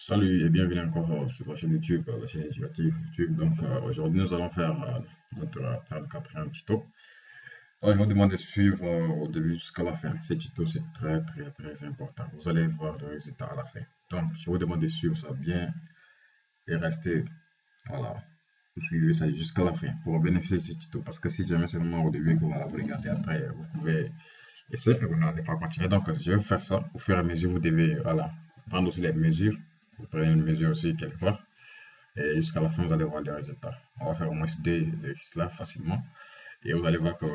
Salut et bienvenue encore sur la chaîne YouTube, la chaîne éducative YouTube. Donc aujourd'hui nous allons faire notre 34e tuto. Alors, je vous demande de suivre au début jusqu'à la fin. Ce tuto c'est très important. Vous allez voir le résultat à la fin. Donc je vous demande de suivre ça bien et rester, voilà, vous suivez ça jusqu'à la fin pour bénéficier de ce tuto. Parce que si jamais c'est seulement au début que vous regardez après, vous pouvez essayer et vous n'allez pas continuer. Donc je vais faire ça au fur et à mesure. Vous devez, voilà, prendre aussi les mesures. Vous prenez une mesure aussi quelque part. Et jusqu'à la fin, vous allez voir les résultats. On va faire au moins deux exercices là facilement. Et vous allez voir que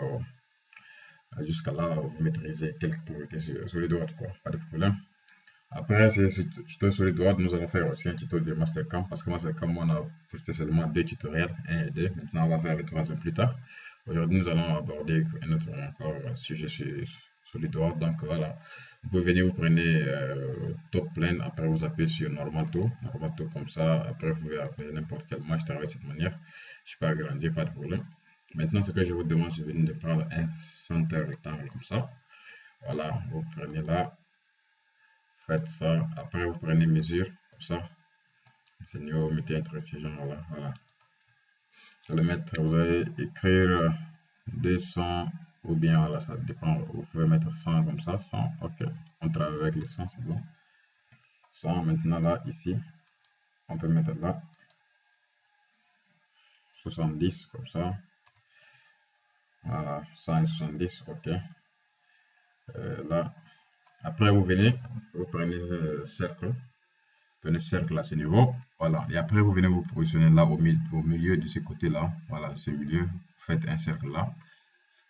jusqu'à là, vous maîtrisez quelques priorités sur les droites, quoi. Pas de problème. Après ce tuto sur les droites, nous allons faire aussi un tuto de Mastercam. Parce que Mastercam, on a testé seulement deux tutoriels, un et deux. Maintenant, on va faire le troisième plus tard. Aujourd'hui, nous allons aborder un autre encore sujet sur les droites. Donc voilà, vous pouvez venir, vous prenez top plane, après vous appuyez sur normal taux comme ça. Après, vous pouvez appeler n'importe quel match de cette manière. Je peux agrandir, pas de problème. Maintenant, ce que je vous demande, c'est de prendre un centre rectangle comme ça. Voilà, vous prenez là, faites ça. Après, vous prenez mesure comme ça. C'est niveau, vous mettez entre ces gens-là. Voilà. Vous allez mettre, vous allez écrire 200 ou bien voilà, ça dépend. Vous pouvez mettre 100 comme ça, 100. Ok, on travaille avec les 100, c'est bon. 100 maintenant là, ici, on peut mettre là 70 comme ça. Voilà, 170, ok. Là, après vous venez, vous prenez le cercle. Prenez cercle à ce niveau, voilà, et après vous venez vous positionner là au milieu de ce côté là, voilà, ce milieu, vous faites un cercle là,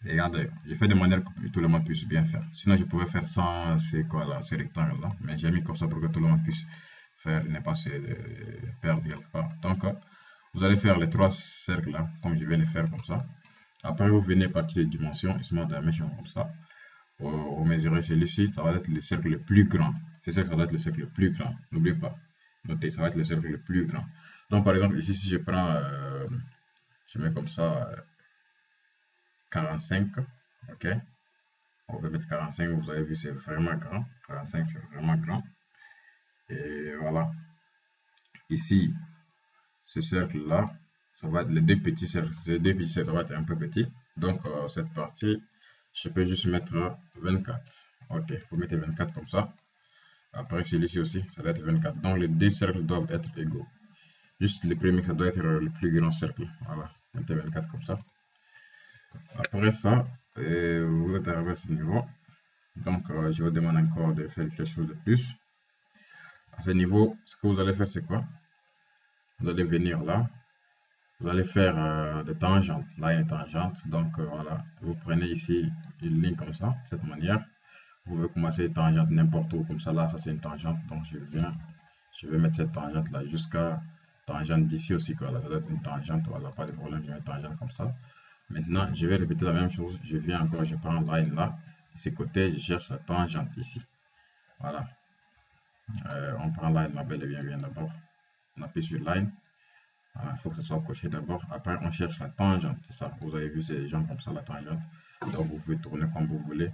et regardez, je fais de manière que tout le monde puisse bien faire, sinon je pouvais faire sans ces quoi là, ces rectangles là, mais j'ai mis comme ça pour que tout le monde puisse faire, ne pas se perdre quelque part. Donc vous allez faire les trois cercles là, comme je viens de faire comme ça. Après vous venez partir des dimensions, small dimension comme ça, vous mesurez celui-ci, ça va être le cercle le plus grand. C'est ça, ça va être le cercle le plus grand. N'oubliez pas. Notez, ça va être le cercle le plus grand. Donc, par exemple, ici, si je prends, je mets comme ça 45, ok. On va mettre 45, vous avez vu, c'est vraiment grand. 45, c'est vraiment grand. Et voilà. Ici, ce cercle-là, ça va être les deux petits cercles. Ces deux petits cercles, ça va être un peu petit. Donc, cette partie, je peux juste mettre 24. Ok, vous mettez 24 comme ça. Après, celui-ci aussi, ça doit être 24. Donc, les deux cercles doivent être égaux. Juste le premier, ça doit être le plus grand cercle. Voilà, mettez 24 comme ça. Après ça, vous êtes arrivé à ce niveau. Donc, je vous demande encore de faire quelque chose de plus. À ce niveau, ce que vous allez faire, c'est quoi? Vous allez venir là. Vous allez faire des tangentes. Là, il y a une tangente. Donc, voilà. Vous prenez ici une ligne comme ça, de cette manière. Vous pouvez commencer une tangente n'importe où, comme ça. Là, ça, c'est une tangente. Donc, je vais mettre cette tangente là jusqu'à tangente d'ici aussi. Quoi. Là, ça doit être une tangente. Voilà, pas de problème. Je mets une tangente comme ça. Maintenant, je vais répéter la même chose. Je viens encore, je prends line là. De ce côté, je cherche la tangente ici. Voilà. On prend line là, bel et bien d'abord. On appuie sur line. Il faut que ce soit coché d'abord. Après, on cherche la tangente. C'est ça. Vous avez vu ces gens comme ça, la tangente. Donc, vous pouvez tourner comme vous voulez.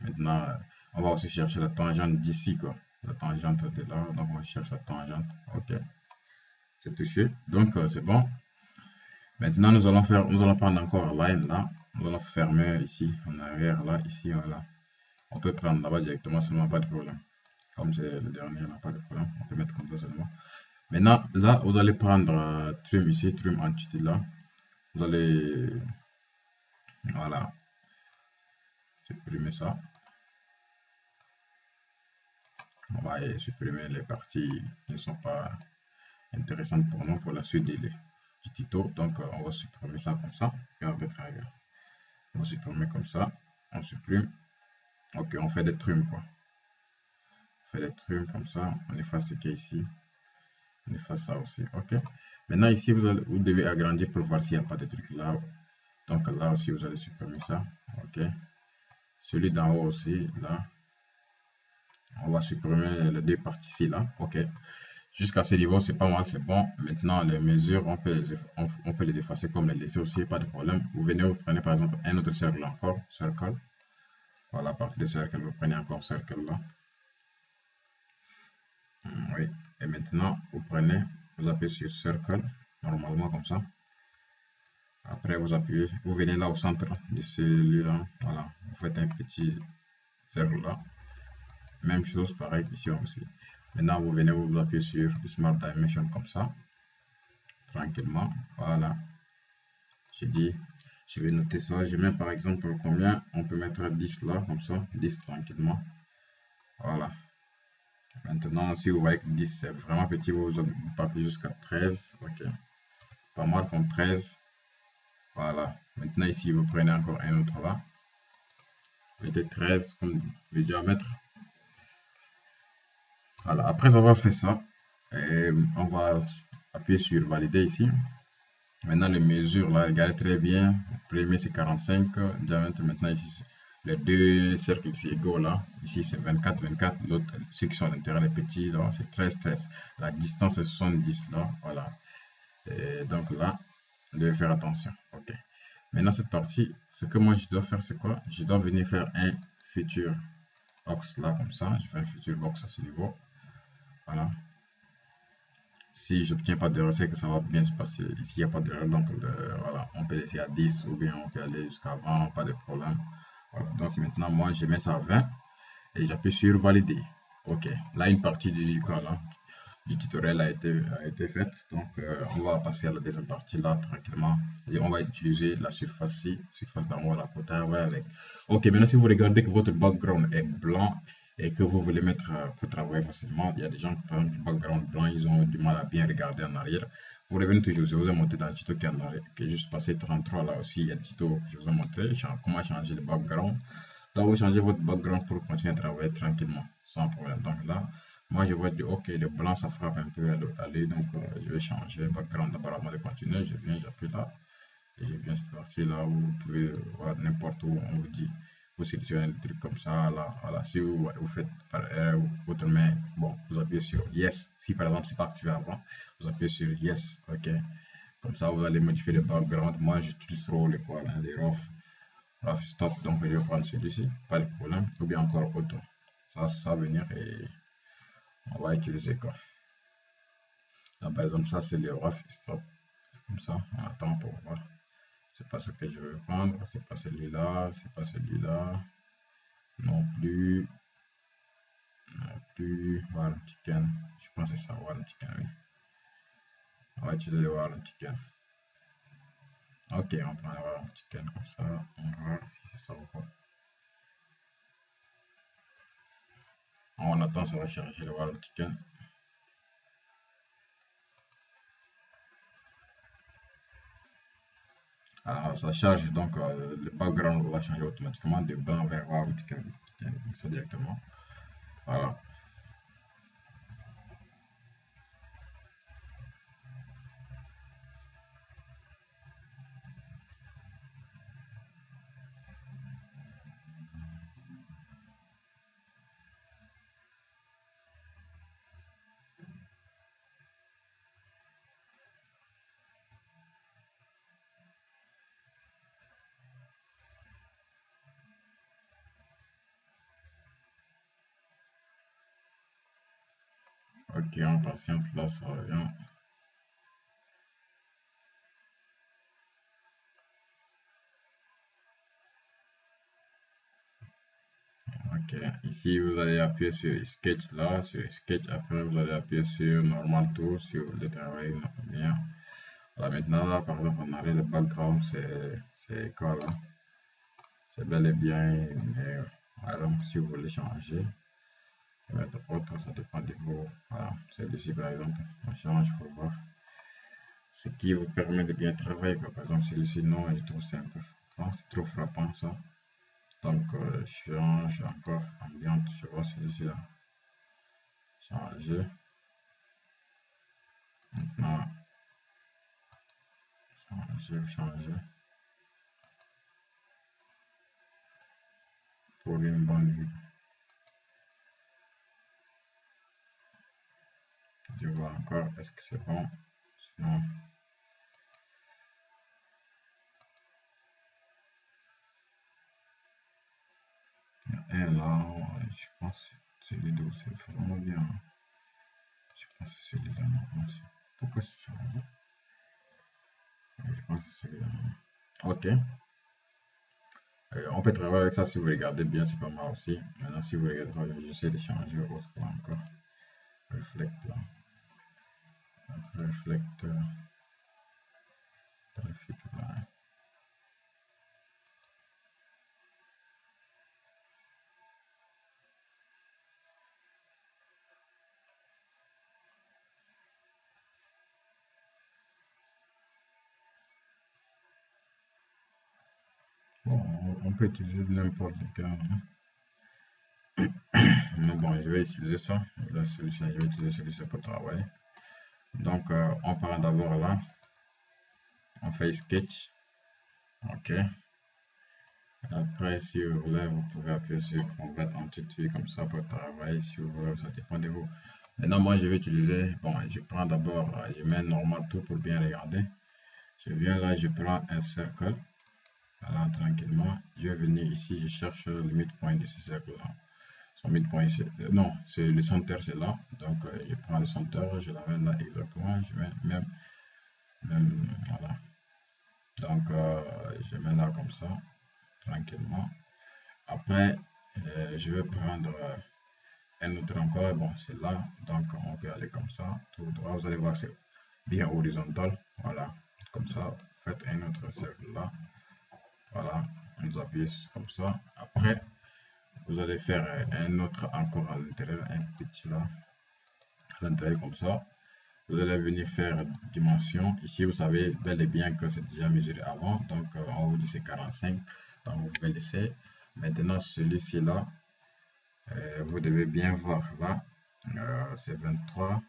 Maintenant, on va aussi chercher la tangente d'ici, quoi. La tangente de là. Donc, on cherche la tangente. OK. C'est touché. Donc, c'est bon. Maintenant, nous allons prendre encore line là. Nous allons fermer ici, en arrière là, ici, voilà. On peut prendre là-bas directement, seulement pas de problème. Comme c'est le dernier, on n'a pas de problème. On peut mettre comme ça seulement. Maintenant, là, vous allez prendre trim ici, trim entity là. Vous allez, voilà, supprimer ça. On va supprimer les parties qui ne sont pas intéressantes pour nous pour la suite du tuto. Donc, on va supprimer ça comme ça. On va supprimer comme ça. On supprime. Ok, on fait des trims quoi. On fait des trims comme ça. On efface ce qui est ici. On efface ça aussi. Ok. Maintenant, ici, vous devez agrandir pour voir s'il n'y a pas de trucs là. Donc, là aussi, vous allez supprimer ça. Ok. Celui d'en haut aussi, là. On va supprimer les deux parties ici, là. Ok. Jusqu'à ce niveau, c'est pas mal, c'est bon. Maintenant, les mesures, on peut les effacer comme les laisser aussi, pas de problème. Vous venez, vous prenez par exemple un autre cercle encore, cercle. Voilà, à partir de cercle, vous prenez encore cercle là. Oui. Et maintenant, vous appuyez sur Circle, normalement comme ça. Après, vous appuyez, vous venez là au centre de celui-là. Voilà, vous faites un petit cercle là. Même chose, pareil ici aussi. Maintenant, vous venez vous appuyer sur Smart Dimension comme ça, tranquillement. Voilà, j'ai dit, je vais noter ça. Je mets par exemple combien? On peut mettre 10 là, comme ça, 10 tranquillement. Voilà. Maintenant, si vous voyez que 10 c'est vraiment petit, vous partez jusqu'à 13. Ok, pas mal comme 13. Voilà. Maintenant, ici, vous prenez encore un autre là. Mettez 13 comme le diamètre. Voilà. Après avoir fait ça, on va appuyer sur valider ici. Maintenant, les mesures là, regardez très bien. Le premier c'est 45 diamètre. Maintenant, ici, les deux cercles ici égaux là. Ici, c'est 24, 24. L'autre, ceux qui sont à l'intérieur, les petits là, c'est 13, 13. La distance est 70 là. Voilà. Et donc là, vous devez faire attention. Ok. Maintenant, cette partie, ce que moi je dois faire, c'est quoi? Je dois venir faire un futur box là, comme ça. Je fais un futur box à ce niveau. Voilà. Si je n'obtiens pas d'erreur, c'est que ça va bien se passer. Ici, il n'y a pas d'erreur, donc voilà, on peut laisser à 10 ou bien on peut aller jusqu'à 20, pas de problème. Voilà. Donc maintenant, moi, je mets ça à 20 et j'appuie sur valider. Ok, là, une partie du code hein, du tutoriel a été faite. Donc, on va passer à la deuxième partie là, tranquillement. Et on va utiliser la surface-ci, surface d'en haut là, pour travailler avec. Ok, maintenant, si vous regardez que votre background est blanc et que vous voulez mettre pour travailler facilement, il y a des gens qui prennent du background blanc, ils ont du mal à bien regarder en arrière. Vous revenez toujours, je vous ai montré dans le tuto qui est en arrière, qui est juste passé 33 là aussi, il y a le tuto que je vous ai montré, comment changer le background. Là, vous changez votre background pour continuer à travailler tranquillement, sans problème. Donc là, moi, je vois du OK, le blanc, ça frappe un peu à l'œil, donc je vais changer le background d'abord avant de continuer. Je viens, j'appuie là, et je viens cette partie là où vous pouvez voir n'importe où on vous dit, vous sélectionnez des trucs comme ça, là, voilà. Si vous faites par erreur votre main, bon, vous appuyez sur Yes. Si par exemple, c'est pas activé avant, vous appuyez sur Yes, OK. Comme ça, vous allez modifier le background. Moi, j'utilise trop les quoi, là, les rough stop, donc je vais prendre celui-ci, pas de problème, ou bien encore auto. Ça va venir et on va utiliser quoi. Là, par exemple, ça c'est le rough stop, comme ça, on attend pour voir. C'est pas ce que je veux prendre, c'est pas celui-là, c'est pas celui-là, non plus, non plus, voilà, chicken, je pense que c'est ça, voilà, chicken, oui. On va utiliser le voilà, chicken. Ok, on prend le voilà, chicken comme ça, on va voir si c'est ça ou pas. On attend, ça va charger le voilà, chicken. Alors, ça charge, donc le background va changer automatiquement de blanc vers noir, ça directement. Voilà. Ok, on patiente, là, ça revient. Ok, ici vous allez appuyer sur Sketch là, sur Sketch, après vous allez appuyer sur Normal Tool si vous voulez travailler bien. Voilà, maintenant là, par exemple, on arrive le background, c'est quoi là? C'est bel et bien, mais voilà, si vous voulez changer, mettre autre, ça dépend de vous. Voilà, celui-ci par exemple, on change pour voir ce qui vous permet de bien travailler. Quoi. Par exemple, celui-ci, non, je trouve c'est un peu frappant, c'est trop frappant ça. Donc, je change encore ambiante, je vois celui-ci là. Changer. Maintenant, changer pour une bonne vue. Je vois encore, est-ce que c'est bon? Sinon, et là, je pense que celui d'où c'est vraiment bien. Je pense Pourquoi c'est changé? Je pense que c'est celui-là. Ok. On peut travailler avec ça si vous regardez bien, c'est pas mal aussi. Maintenant, si vous regardez pas, j'essaie de changer autre là encore. Reflect là. Reflect traffic là. Bon, on peut utiliser n'importe lequel. Mais bon, je vais utiliser ça. La solution, je vais utiliser celui-ci pour travailler. Donc, on part d'abord là. On fait sketch. Ok. Après, si vous voulez, vous pouvez appuyer sur convert en tutu comme ça pour travailler. Si vous voulez, ça dépend de vous. Maintenant, moi, je vais utiliser. Bon, je prends d'abord, je mets normal tout pour bien regarder. Je viens là, je prends un cercle. Voilà, tranquillement. Je vais venir ici, je cherche le midpoint de ce cercle-là. Son midpoint, non, c'est le centre, c'est là. Donc, je prends le centre, je l'amène là exactement. Je mets même voilà. Donc, je mets là comme ça, tranquillement. Après, je vais prendre un autre encore. Bon, c'est là. Donc, on peut aller comme ça, tout droit. Vous allez voir, c'est bien horizontal. Voilà, comme ça. Faites un autre cercle là. Voilà, vous appuyez comme ça. Après, vous allez faire un autre encore à l'intérieur, un petit là, à l'intérieur comme ça. Vous allez venir faire dimension. Ici, vous savez bel et bien que c'est déjà mesuré avant. Donc, on vous dit c'est 45. Donc, vous pouvez laisser. Maintenant, celui-ci là, vous devez bien voir là, c'est 23.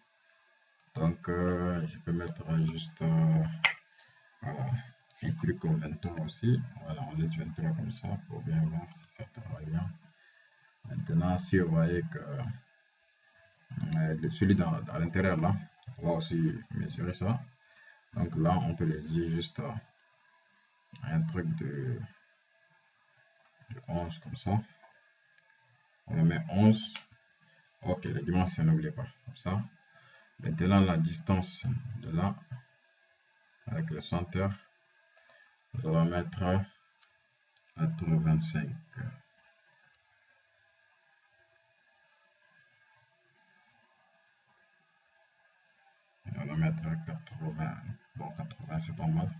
Donc, je peux mettre juste voilà, un truc comme 23 aussi. Voilà, on laisse 23 comme ça pour bien voir si ça travaille bien. Maintenant, si vous voyez que celui à l'intérieur là, on va aussi mesurer ça. Donc là, on peut le dire juste un truc de 11 comme ça. On le met 11. Ok, les dimensions, n'oubliez pas. Comme ça. Maintenant, la distance de là, avec le centre, nous allons mettre 25. On va mettre 80. Bon, 80, c'est pas mal.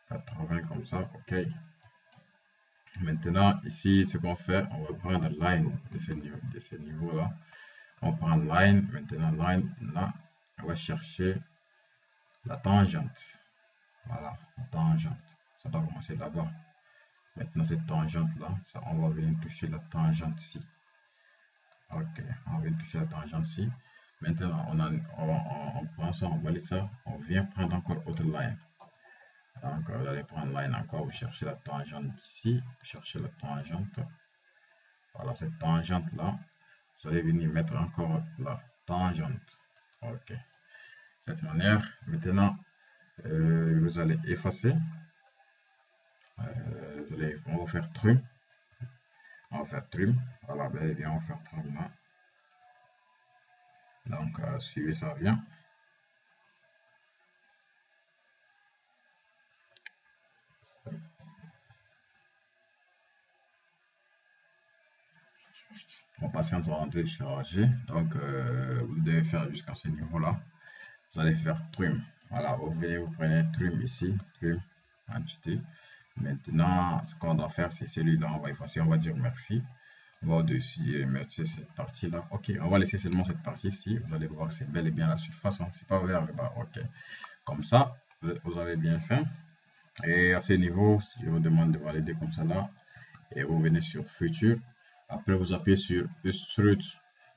80 comme ça, ok. Maintenant, ici, ce qu'on fait, on va prendre line de ce niveau-là. On prend line, maintenant line, là, on va chercher la tangente. Voilà, la tangente. Ça doit commencer là-bas. Maintenant, cette tangente-là, ça, on va venir toucher la tangente ici. Ok, on va venir toucher la tangente ici. Maintenant, on prend ça, on valide ça. On vient prendre encore autre line. Donc, vous allez prendre line encore, vous cherchez la tangente ici. Vous cherchez la tangente. Voilà, cette tangente-là, vous allez venir mettre encore la tangente. Ok. De cette manière, maintenant, vous allez effacer. On va faire trim. On va faire trim. Voilà, bel et bien, on va faire trim là. Donc, suivez ça bien. Mon patient va rentrer charger. Donc, vous devez faire jusqu'à ce niveau-là. Vous allez faire trim. Voilà, vous venez, vous prenez trim ici, trim, entité. Maintenant, ce qu'on doit faire, c'est celui-là. On va effacer, on va dire merci. On va au-dessus remercier cette partie-là. Ok, on va laisser seulement cette partie-ci. Vous allez voir, c'est bel et bien la surface. Hein. C'est pas vers le bas. Ok. Comme ça, vous avez bien fait. Et à ce niveau, je vous demande de valider comme ça là. Et vous venez sur Future. Après, vous appuyez sur Extrude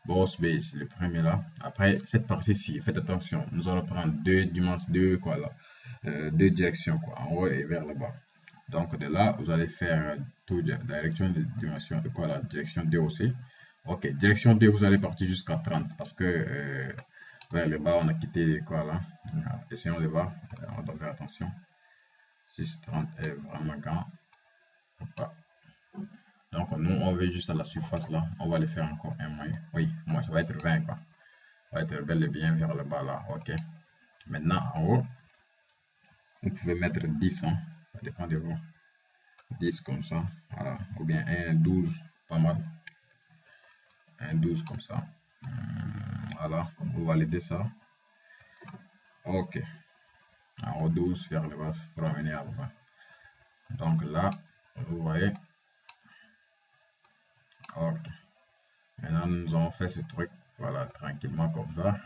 Boss Base, le premier là. Après, cette partie-ci, faites attention. Nous allons prendre deux dimensions, deux directions, quoi, en haut et vers le bas. Donc, de là, vous allez faire toute la direction de dimension, de quoi, la direction DOC. Ok, direction D, vous allez partir jusqu'à 30 parce que vers le bas, on a quitté quoi là. Essayons de voir, on doit faire attention. 630 est vraiment grand. Donc, nous, on veut juste à la surface là. On va le faire encore un moyen. Oui, moi, ça va être 20 quoi. va être bel et bien vers le bas là. Ok. Maintenant, en haut, vous pouvez mettre 10, hein. Ça dépend de vous. 10 comme ça, voilà. Ou bien un 12, pas mal. Un 12 comme ça. Voilà, vous validez ça. Ok. En haut 12 vers le bas pour amener à 20. Donc là, vous voyez. Ok. Maintenant, nous avons fait ce truc. Voilà, tranquillement comme ça.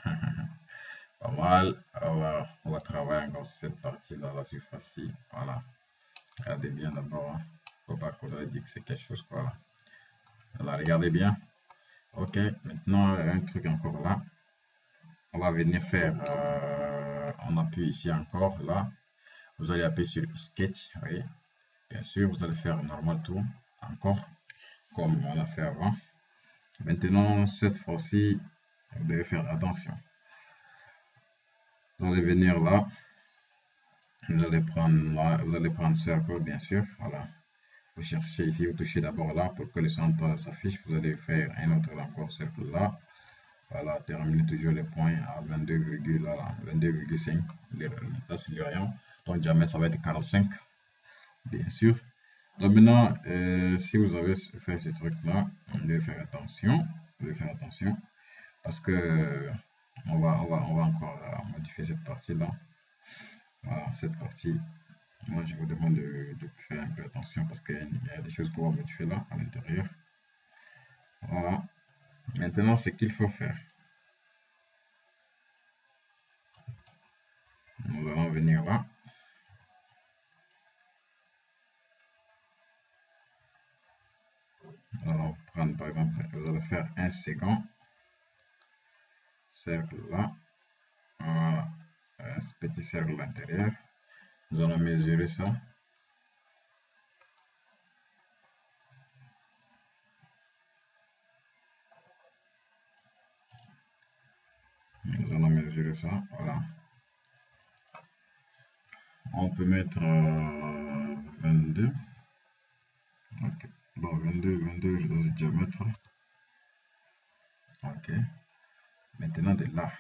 Pas mal. On va travailler encore sur cette partie-là, la surface-ci. Voilà. Regardez bien d'abord. Hein. Faut pas qu'on ait dit que c'est quelque chose. Voilà. Voilà, regardez bien. Ok. Maintenant, un truc encore là. On va venir faire. On appuie ici encore. Là. Vous allez appuyer sur Sketch. Oui. Bien sûr, vous allez faire normal tout. Encore. Comme on a fait avant. Maintenant, cette fois-ci, vous devez faire attention. Vous allez venir là. Vous allez prendre Circle, bien sûr. Voilà. Vous cherchez ici, vous touchez d'abord là pour que le centre s'affiche. Vous allez faire un autre encore Circle là. Voilà, terminez toujours les points à 22,5. Là, c'est le rayon. Donc, diamètre, ça va être 45, bien sûr. Donc, maintenant, si vous avez fait ce truc-là, vous devez faire attention. Vous devez faire attention parce que on va encore modifier cette partie-là. Voilà, cette partie. Moi, je vous demande de faire un peu attention parce qu'il y a des choses qu'on va modifier là, à l'intérieur. Voilà. Maintenant, ce qu'il faut faire. Nous allons venir là. Nous allons prendre, par exemple, vous allez faire un second cercle là. Voilà. Un petit cercle à l'intérieur. Nous allons mesurer ça. Nous allons mesurer ça. Voilà. On peut mettre 22. Ok. Bon, 22, je dois déjà mettre. Ok. Maintenant, de là,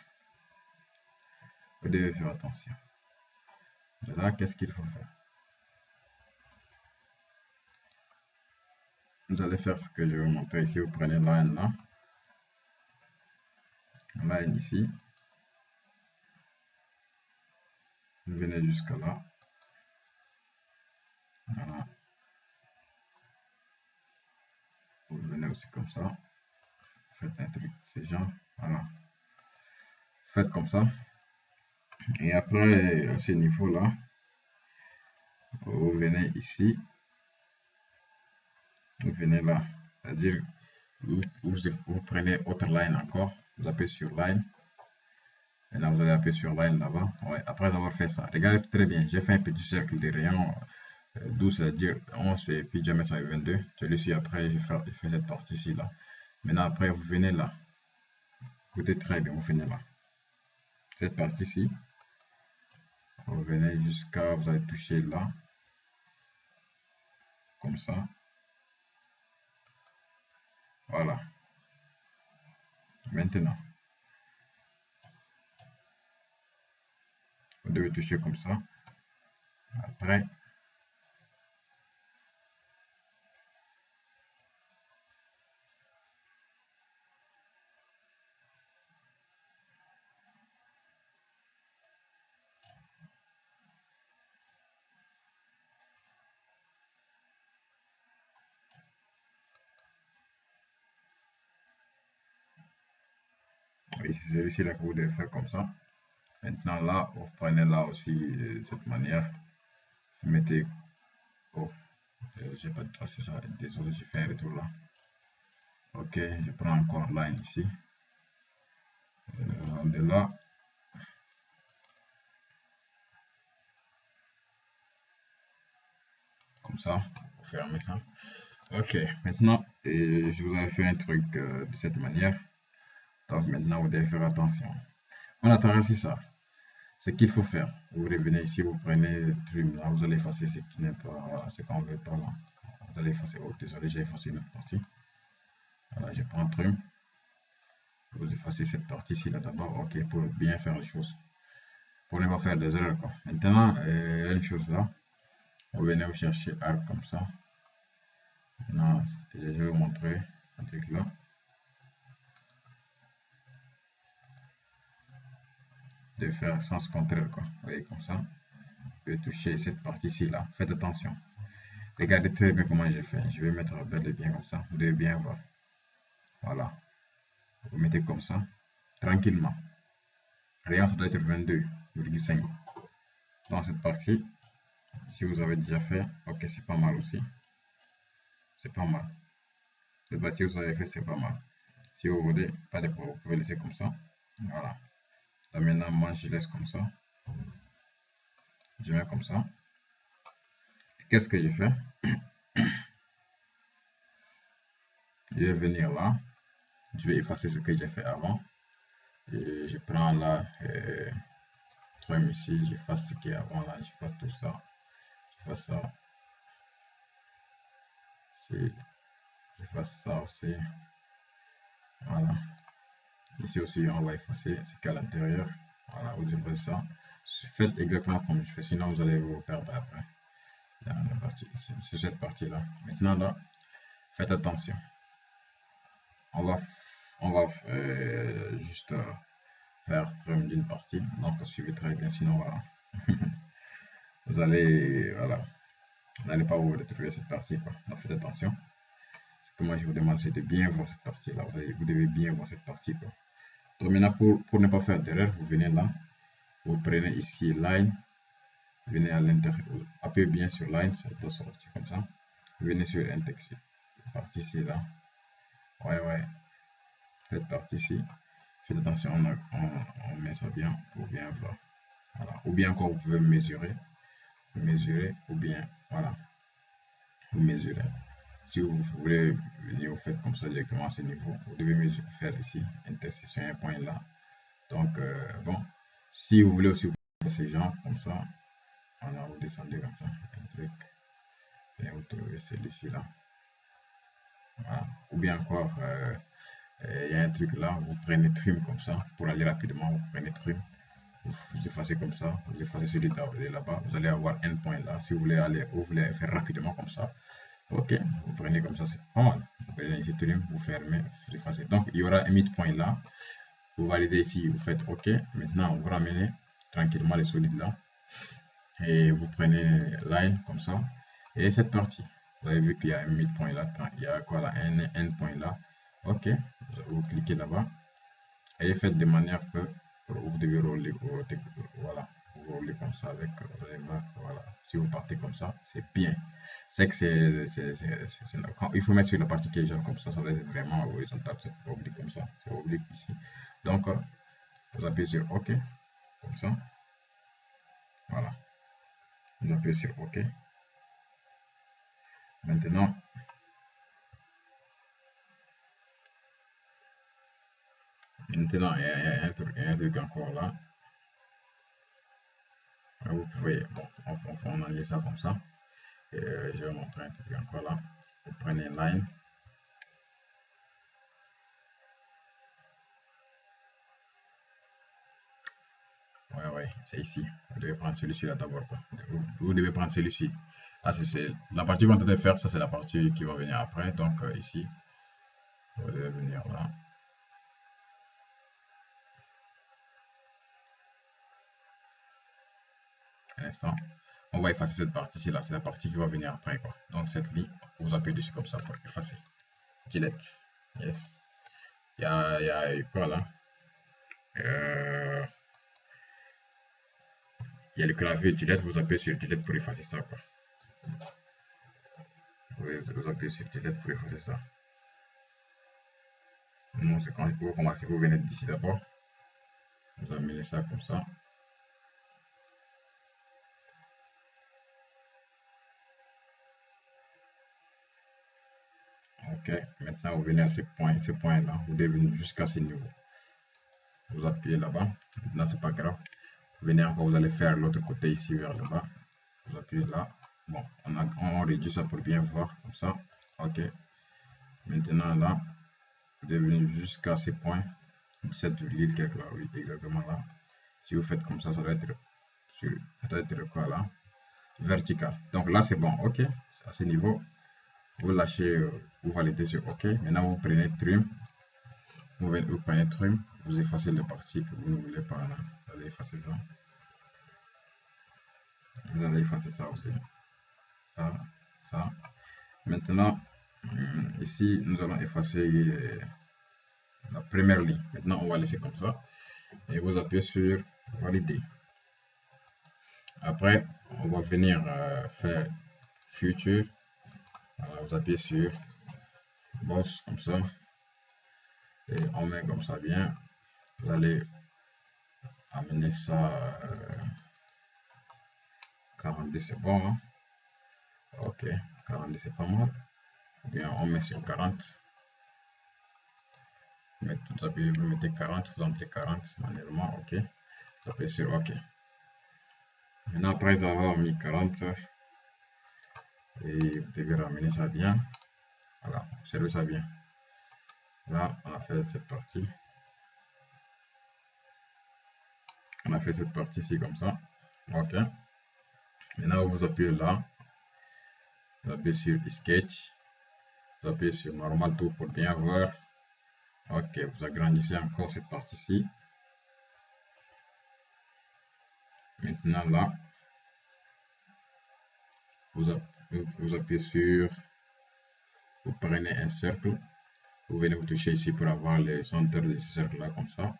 vous devez faire attention. De là, qu'est-ce qu'il faut faire? Vous allez faire ce que je vais vous montrer ici. Vous prenez line là. Line ici. Vous venez jusqu'à là. Voilà. Vous venez aussi comme ça. Faites un truc de ce genre. Voilà. Faites comme ça. Et après, à ce niveau-là, vous venez ici. Vous venez là. C'est-à-dire, vous prenez autre line encore. Vous appuyez sur line. Maintenant, vous allez appuyer sur line là-bas. Ouais, après avoir fait ça, regardez très bien. J'ai fait un petit cercle de rayon 12, c'est-à-dire 11 et puis diamètre 22. Celui-ci, après, je fais cette partie-ci là. Maintenant, après, vous venez là. Écoutez très bien, vous venez là. Cette partie-ci, vous venez jusqu'à, vous allez toucher là. Comme ça. Voilà. Maintenant, vous devez toucher comme ça. Après, oui, c'est celui-ci là que vous devez faire comme ça. Maintenant là, vous prenez là aussi de cette manière. Vous mettez. Oh, j'ai pas tracé ça. Désolé, j'ai fait un retour là. Ok, je prends encore line ici. De là. Comme ça, pour fermer ça. Ok, maintenant, je vous avais fait un truc de cette manière. Donc maintenant, vous devez faire attention. On a tracé ça. Ce qu'il faut faire, vous revenez ici, vous prenez trim là, vous allez effacer ce qui n'est pas, voilà, ce qu'on veut pas là. Vous allez effacer, oh désolé, j'ai effacé une autre partie. Voilà, je prends trim. Vous effacez cette partie-ci là d'abord, ok, pour bien faire les choses. Pour ne pas faire des erreurs, quoi. Maintenant, une chose là, vous venez vous chercher arc comme ça. Maintenant, je vais vous montrer un truc là. De faire sens contraire, quoi. Vous voyez, comme ça. Vous pouvez toucher cette partie-ci là. Faites attention. Regardez très bien comment j'ai fait. Je vais mettre bel et bien comme ça. Vous devez bien voir. Voilà. Vous mettez comme ça. Tranquillement. Rien, ça doit être 22,5. Dans cette partie, si vous avez déjà fait, ok, c'est pas mal aussi. C'est pas mal. Cette partie, vous avez fait, c'est pas mal. Si vous voulez, pas de problème, vous pouvez laisser comme ça. Voilà. Là maintenant, moi, je laisse comme ça. Je mets comme ça. Qu'est-ce que je fais? Je vais venir là. Je vais effacer ce que j'ai fait avant. Et je prends là, trim ici, j'efface ce qui est avant là, j'efface tout ça. J'efface ça. J'efface ça aussi. Voilà. Ici aussi, on va effacer ce qu'il y a à l'intérieur. Voilà, vous effacez ça. Faites exactement comme je fais, sinon vous allez vous perdre après. C'est cette partie-là. Maintenant, là, faites attention. On va juste faire trim d'une partie. Donc, suivez très bien, sinon, voilà. Vous allez, voilà. Vous n'allez pas vous retrouver cette partie, quoi. Donc, faites attention. Ce que moi, je vous demande, c'est de bien voir cette partie-là. Vous devez bien voir cette partie, quoi. Donc, maintenant, pour ne pas faire d'erreur, vous venez là. Vous prenez ici line. Venez à l'intérieur. Appuyez bien sur line. Ça doit sortir comme ça. Venez sur un texte. Partie ici, là. Ouais. Cette partie-ci. Faites attention, on met ça bien pour bien voir. Voilà. Ou bien encore, vous pouvez mesurer, ou bien, voilà, vous mesurez. Si vous voulez venir, vous faites comme ça directement à ce niveau. Vous devez mesurer, faire ici, intersection, un point là. Donc, bon, si vous voulez aussi faire ces gens comme ça, voilà, vous descendez comme ça, un truc, et vous trouvez celui-ci là. Voilà. Ou bien encore, il y a un truc là, vous prenez trim comme ça, pour aller rapidement, vous prenez trim. Vous effacez comme ça, vous effacez celui de là-bas, vous allez avoir un point là. Si vous voulez aller, vous voulez faire rapidement comme ça, ok, vous prenez comme ça, c'est pas mal. Vous prenez ici, vous fermez, vous effacez. Donc il y aura un mid-point là, vous validez ici, vous faites ok. Maintenant vous ramenez tranquillement les solides là, et vous prenez line comme ça, et cette partie, vous avez vu qu'il y a un mid-point là, il y a quoi là, un end-point là, ok, vous cliquez là-bas, et faites de manière que vous devez rouler, voilà, vous roulez comme ça avec, voilà, si vous partez comme ça, c'est bien. C'est que il faut mettre sur la partie qui est jaune comme ça va être vraiment horizontal, c'est pas oblique comme ça, c'est oblique ici. Donc, vous appuyez sur OK, comme ça, voilà, vous appuyez sur OK. Maintenant, il y a un truc encore là. Vous pouvez, bon, on enlève ça comme ça. Et, je vais vous montrer un truc encore là. Vous prenez line. Ouais, c'est ici. Vous devez prendre celui-ci là d'abord. Vous devez prendre celui-ci. Là, c'est la partie qu'on devait faire, ça c'est la partie qui va venir après. Donc ici, vous devez venir là. Un instant. On va effacer cette partie-ci là. C'est la partie qui va venir après, quoi. Donc cette ligne, vous appuyez dessus comme ça pour effacer. Delete. Yes. Il y a quoi là? Il y a le clavier delete. Vous appuyez sur delete pour effacer ça, quoi. Vous appuyez sur delete pour effacer ça. Non, c'est quand vous commencez, vous venez d'ici d'abord. Vous amenez ça comme ça. Ok, maintenant vous venez à ce point là, vous devez venir jusqu'à ce niveau. Vous appuyez là-bas, maintenant c'est pas grave. Vous venez encore, vous allez faire l'autre côté ici vers le bas. Vous appuyez là. Bon, on réduit ça pour bien voir, comme ça. Ok, maintenant là, vous devez venir jusqu'à ce point. 17, quelque là, oui, exactement là. Si vous faites comme ça doit être ça doit être quoi là? Vertical. Donc là, c'est bon, ok. À ce niveau, vous lâchez, vous validez sur ok. Maintenant, vous prenez trim, vous prenez trim, vous effacez les parties que vous ne voulez pas là. Vous allez effacer ça. Vous allez effacer ça aussi. Ça, ça. Maintenant, ici, nous allons effacer la première ligne. Maintenant, on va laisser comme ça. Et vous appuyez sur valider. Après, on va venir faire future. Voilà, vous appuyez sur boss comme ça. Et on met comme ça bien. Vous allez amener ça 42, c'est bon. Hein? Ok, 42 c'est pas mal. Ou bien on met sur 40. Vous mettez 40, vous entrez 40 manuellement. Ok. Vous appuyez sur ok. Maintenant, après avoir mis 40, et vous devez ramener ça bien. Voilà, observez ça bien. Là, on a fait cette partie. On a fait cette partie-ci comme ça. Ok. Maintenant, vous appuyez là. Vous appuyez sur Sketch. Vous appuyez sur Normal Tool pour bien voir. Ok, vous agrandissez encore cette partie-ci. Maintenant, là, vous appuyez sur... Vous prenez un cercle. Vous venez vous toucher ici pour avoir les centres de ce cercle-là comme ça.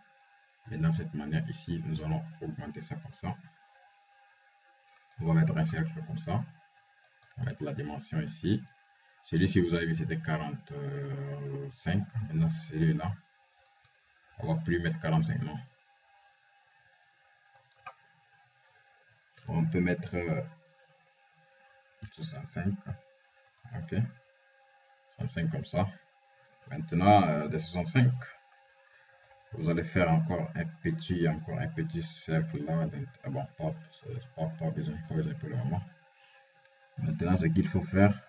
Et dans cette manière ici, nous allons augmenter ça comme ça. On va mettre un cercle comme ça. On va mettre la dimension ici. Celui-ci, vous avez vu, c'était 45. Maintenant, celui-là, on va plus mettre 45, non. On peut mettre 65. Ok. 65 comme ça. Maintenant, de 65, vous allez faire encore un petit cercle là. Ah bon, pas besoin pour le moment. Maintenant, ce qu'il faut faire,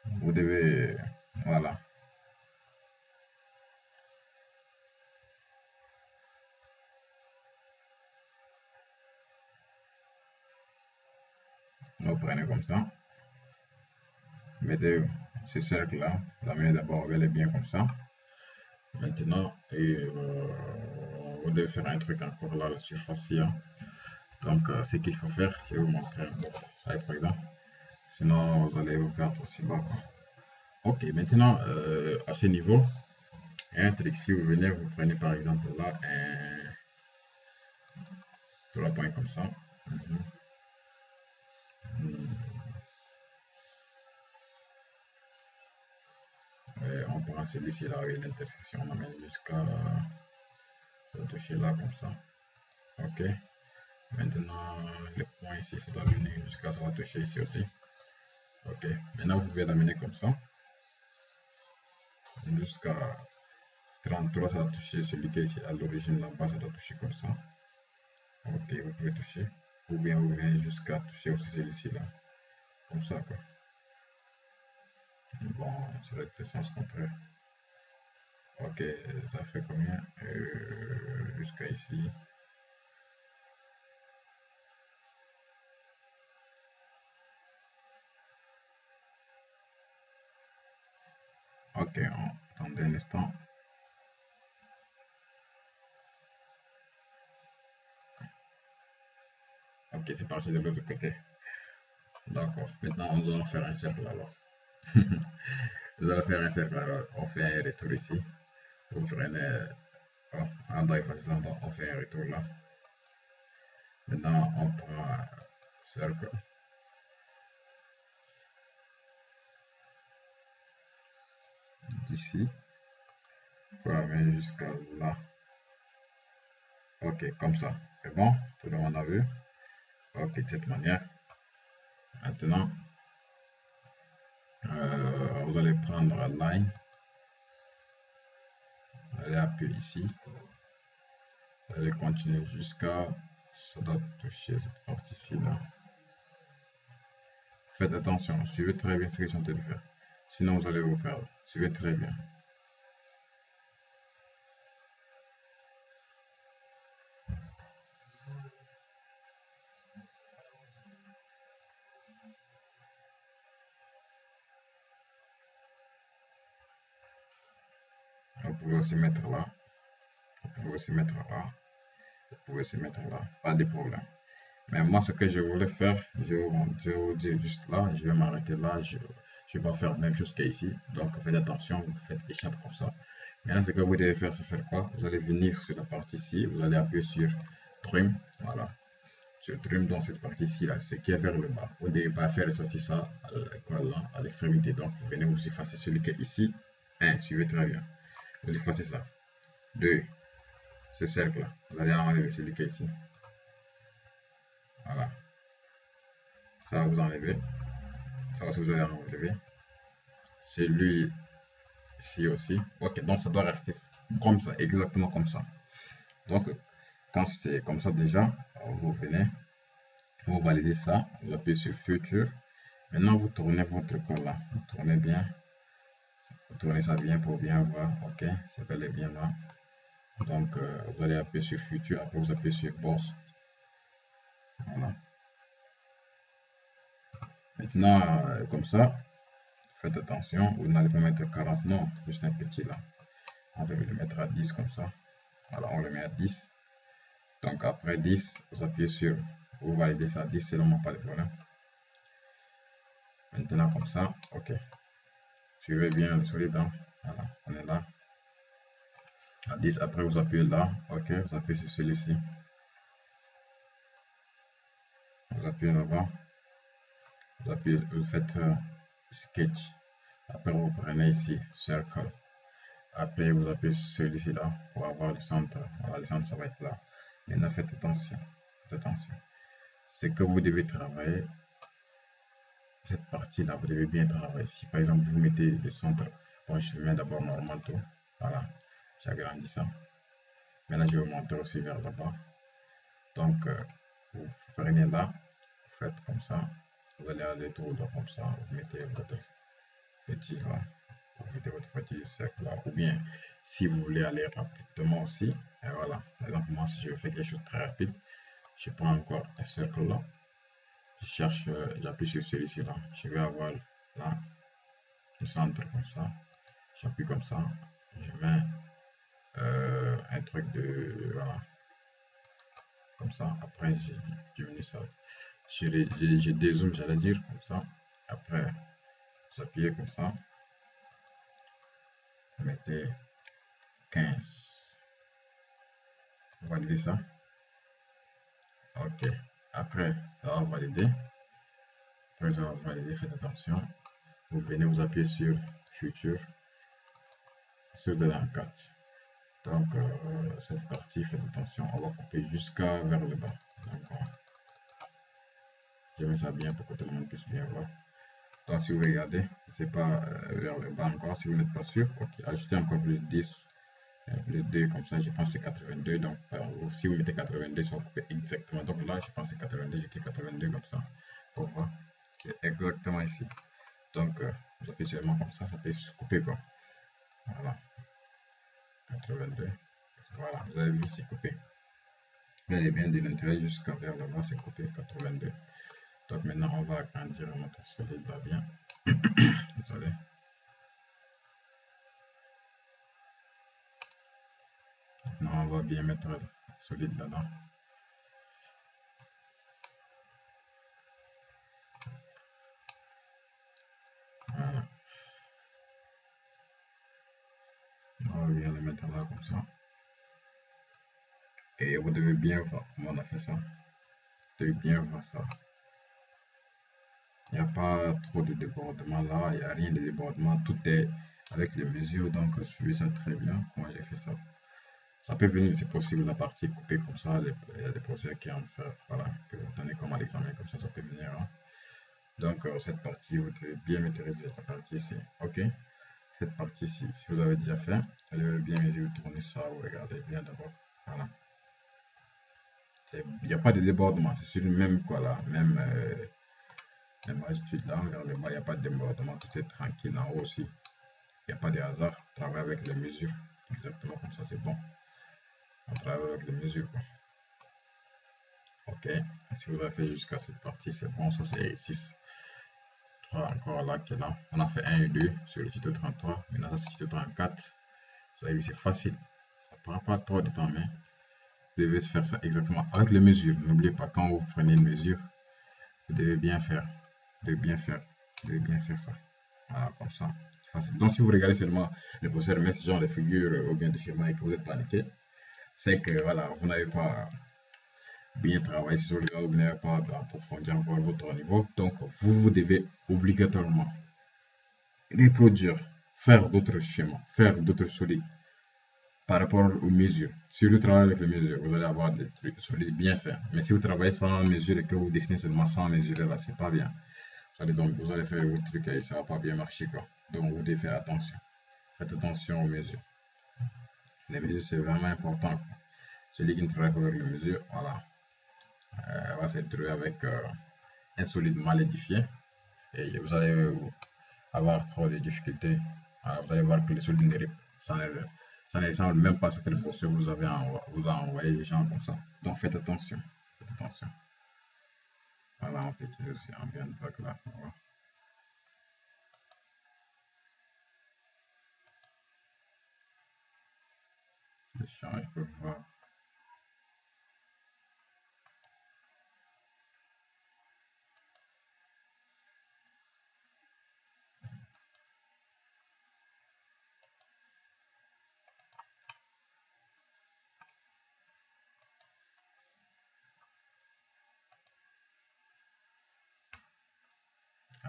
vous devez, voilà. Vous prenez comme ça. Mettez ce cercle là. La main d'abord, elle est bien comme ça. Maintenant, vous devez faire un truc encore là, la surface là. Donc, ce qu'il faut faire, je vais vous montrer. Bon, ça par exemple. Sinon, vous allez vous perdre aussi bas. Ok, maintenant, à ce niveau, un truc, si vous venez, vous prenez par exemple là un 3 points comme ça. Et on prend celui-ci là avec l'intersection, on amène jusqu'à toucher là comme ça. Ok. Maintenant, le point ici, ça doit venir jusqu'à ça va toucher ici aussi. Ok. Maintenant, vous pouvez l'amener comme ça. Jusqu'à 33, ça va toucher celui qui est ici à l'origine là-bas, ça doit toucher comme ça. Ok, vous pouvez toucher. Ou bien vous venez jusqu'à toucher aussi celui-ci là. Comme ça quoi. Bon, ça va être le sens contraire. Ok, ça fait combien jusqu'à ici. Ok, attendez un instant. Ok, c'est parti de l'autre côté. D'accord, maintenant nous allons faire un cercle alors. Nous allons faire un cercle alors. On fait un retour ici. Vous prenez. Oh, on doit effacer ça, on fait un retour là. Maintenant, on prend un cercle. D'ici. Pour amener jusqu'à là. Ok, comme ça. C'est bon? Tout le monde a vu? Ok, de cette manière. Maintenant, vous allez prendre la line. Vous allez appuyer ici. Vous allez continuer jusqu'à... Ça doit toucher cette partie-ci là. Faites attention, suivez très bien ce que je suis en train de faire. Sinon, vous allez vous perdre. Suivez très bien. pouvez aussi mettre là, vous pouvez aussi mettre là, vous pouvez aussi mettre là, pas de problème. Mais moi, ce que je voulais faire, je vais vous dire juste là, je vais m'arrêter là, je vais pas faire la même chose qu'ici. Donc faites attention, vous faites échappe comme ça. Maintenant, ce que vous devez faire, c'est faire quoi? Vous allez venir sur la partie ici, vous allez appuyer sur Trim, voilà. Sur Trim dans cette partie-ci, là, ce qui est vers le bas. Vous ne devez pas faire sortir ça à l'extrémité. Donc vous venez vous effacer celui qui est ici. 1, suivez très bien. Vous effacez ça. 2, ce cercle-là. Vous allez enlever celui qui est ici. Voilà. Ça va vous enlever. Ça aussi vous allez enlever. Celui-ci aussi. Ok, donc ça doit rester comme ça, exactement comme ça. Donc, quand c'est comme ça déjà, vous venez, vous validez ça, vous appuyez sur Future. Maintenant, vous tournez votre code là. Vous tournez bien. Vous tournez ça bien pour bien voir. Ok, c'est bel et bien là. Donc, vous allez appuyer sur Future. Après, vous appuyez sur Boss. Voilà. Maintenant, comme ça, faites attention. Vous n'allez pas mettre 40, non. Juste un petit là. On va le mettre à 10 comme ça. Voilà, on le met à 10. Donc, après 10, vous appuyez sur. Vous validez ça à 10 seulement, pas de problème. Maintenant, comme ça, ok. Suivez bien le solide. Hein. Voilà, on est là. À 10, après vous appuyez là. Ok, vous appuyez sur celui-ci. Vous appuyez là-bas. Vous appuyez, vous faites Sketch. Après, vous prenez ici Circle. Après, vous appuyez sur celui-ci là pour avoir le centre. Voilà, le centre, ça va être là. Maintenant, faites attention. Faites attention. C'est que vous devez travailler. Cette partie-là, vous devez bien travailler. Si par exemple, vous mettez le centre, bon, je mets d'abord normal tout. Voilà, j'agrandis ça. Maintenant, je vais monter aussi vers là-bas. Donc, vous prenez là, vous faites comme ça. Vous allez aller tout droit comme ça. Vous mettez votre petit là. Vous mettez votre petit cercle là. Ou bien, si vous voulez aller rapidement aussi, et voilà. Par exemple, moi, si je fais quelque chose de très rapide, je prends encore un cercle là. Je cherche, j'appuie sur celui-ci là. Je vais avoir là le centre comme ça. J'appuie comme ça. Je mets un truc de. Voilà. Comme ça. Après, j'ai diminue ça. J'ai dézoome, j'allais dire, comme ça. Après, vous appuyez comme ça. Vous mettez 15. Vous validez ça. Ok. Après, ça va valider. Après, ça va valider. Faites attention. Vous venez vous appuyer sur Future. Sur de la 4. Donc, cette partie, faites attention. On va couper jusqu'à vers le bas. Donc, je mets ça bien pour que tout le monde puisse bien voir. Donc, si vous regardez, c'est pas vers le bas encore. Si vous n'êtes pas sûr, ok, ajoutez encore plus 10, plus 2, comme ça, je pense que c'est 82. Donc, si vous mettez 82, ça va couper exactement. Donc là, je pense que c'est 82, j'ai 82 comme ça. Pour voir, c'est exactement ici. Donc, vous appuyez seulement comme ça peut se couper quoi. Voilà, 82. Voilà, vous avez vu, c'est coupé. Bel et bien de l'intérieur jusqu'à vers le bas, c'est coupé 82. Donc maintenant, on va agrandir notre solide là bien. Désolé. Maintenant, on va bien mettre le solide là-dedans. Voilà. On va bien le mettre là comme ça. Et vous devez bien voir comment on a fait ça. Vous devez bien voir ça. Il n'y a pas trop de débordement là, il n'y a rien de débordement. Tout est avec les mesures, donc suivez ça très bien. Comment j'ai fait ça. Ça peut venir, c'est possible, la partie coupée comme ça. Il y a des professeurs qui en font, voilà, que vous donnez comme à l'examen, comme ça peut venir. Hein. Donc, cette partie, vous devez bien maîtriser la partie ici. Ok? Cette partie-ci, si vous avez déjà fait, allez bien mesurer, tourner ça, vous regardez bien d'abord. Voilà. Il n'y a pas de débordement, c'est sur le même quoi là, même altitude là, vers le bas, il n'y a pas de débordement, tout est tranquille en haut aussi. Il n'y a pas de hasard, on travaille avec les mesures, exactement comme ça, c'est bon. On travaille avec les mesures quoi. Ok, si vous avez fait jusqu'à cette partie, c'est bon, ça c'est 6. 3 encore là qui est là. On a fait 1 et 2 sur le tuto 33. Maintenant, ça c'est tuto 34. Vous avez vu, c'est facile. Ça ne prend pas trop de temps, mais vous devez faire ça exactement avec les mesures. N'oubliez pas, quand vous prenez une mesure, vous devez bien faire. Vous devez bien faire. Vous devez bien faire ça. Voilà, comme ça. C'est facile. Donc, si vous regardez seulement le professeur met ce genre de figure ou bien de schéma et que vous êtes paniqué, c'est que voilà, vous n'avez pas bien travaillé sur le vous n'avez pas approfondi encore votre niveau. Donc, vous devez obligatoirement reproduire, faire d'autres schémas, faire d'autres solides par rapport aux mesures. Si vous travaillez avec les mesures, vous allez avoir des trucs solides bien faits. Mais si vous travaillez sans mesure et que vous dessinez seulement sans mesurer, là, c'est pas bien. Donc, vous allez faire votre truc et ça va pas bien marcher, quoi. Donc, vous devez faire attention. Faites attention aux mesures. Les mesures, c'est vraiment important, quoi. Celui qui ne travaille pas avec les mesures, voilà, va se retrouver avec un solide mal édifié et vous allez avoir trop de difficultés. Alors, vous allez voir que le solide ça ne ressemble même pas à ce que le professeur vous a envoyé, des gens comme ça. Donc faites attention. Faites attention. Voilà, on peut utiliser aussi un bien de là. Voilà. Le champ, je peux voir.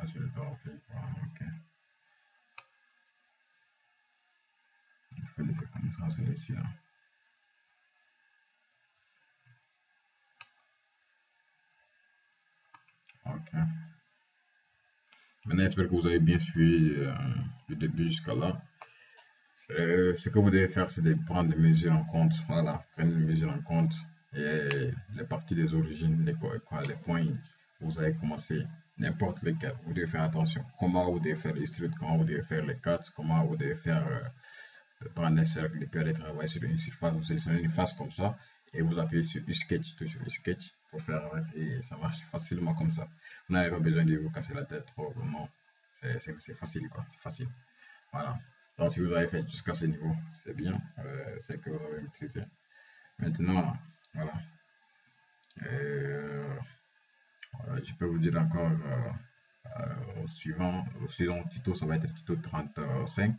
Ah, je le dois faire. Voilà, ok. Il faut laisser comme ça, c'est dessus. Hein. Ok. Maintenant, j'espère que vous avez bien suivi du début jusqu'à là. Ce que vous devez faire, c'est de prendre les mesures en compte. Voilà, prendre les mesures en compte et les parties des origines, les points où vous avez commencé, n'importe lequel. Vous devez faire attention. Comment vous devez faire les streets, comment vous devez faire les cuts, comment vous devez faire prendre un cercle et puis aller travailler sur une surface. Vous sélectionnez une face comme ça et vous appuyez sur sketch, toujours sketch pour faire avec et ça marche facilement comme ça. Vous n'avez pas besoin de vous casser la tête trop. Non, c'est facile quoi, c'est facile. Voilà. Donc, si vous avez fait jusqu'à ce niveau, c'est bien, c'est que vous avez maîtrisé. Maintenant, voilà. Euh, je peux vous dire encore au suivant tuto, ça va être le tuto 35.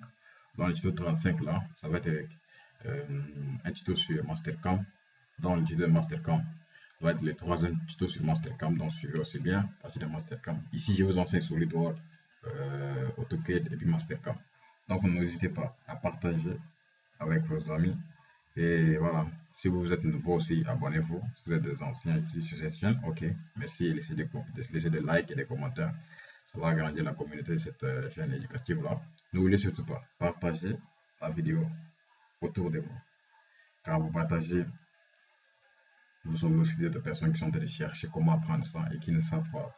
Dans le tuto 35, là, ça va être euh, un tuto sur Mastercam. Dans le tuto de Mastercam, ça va être le troisième tuto sur Mastercam, donc suivez aussi bien à partir de Mastercam. Ici, je vous enseigne SolidWorks, AutoCAD et puis Mastercam. Donc, n'hésitez pas à partager avec vos amis. Et voilà, si vous êtes nouveau aussi, abonnez-vous. Si vous êtes des anciens ici sur cette chaîne, ok. Merci et laissez des likes et des commentaires. Ça va agrandir la communauté de cette chaîne éducative-là. N'oubliez surtout pas, partagez la vidéo autour de vous. Quand vous partagez, vous sauvez aussi d'autres personnes qui sont en train de chercher comment apprendre ça et qui ne savent pas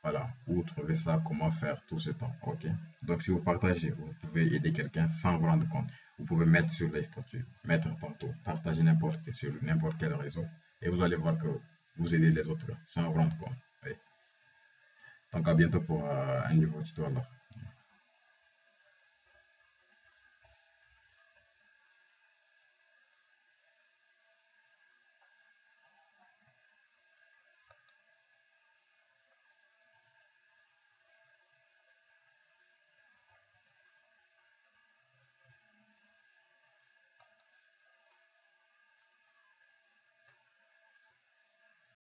voilà, où trouver ça, comment faire tout ce temps. Ok. Donc si vous partagez, vous pouvez aider quelqu'un sans vous rendre compte. Vous pouvez mettre sur les statuts, mettre partout, partager sur n'importe quel réseau et vous allez voir que vous aidez les autres sans vous rendre compte. Oui. Donc à bientôt pour un nouveau tutoriel.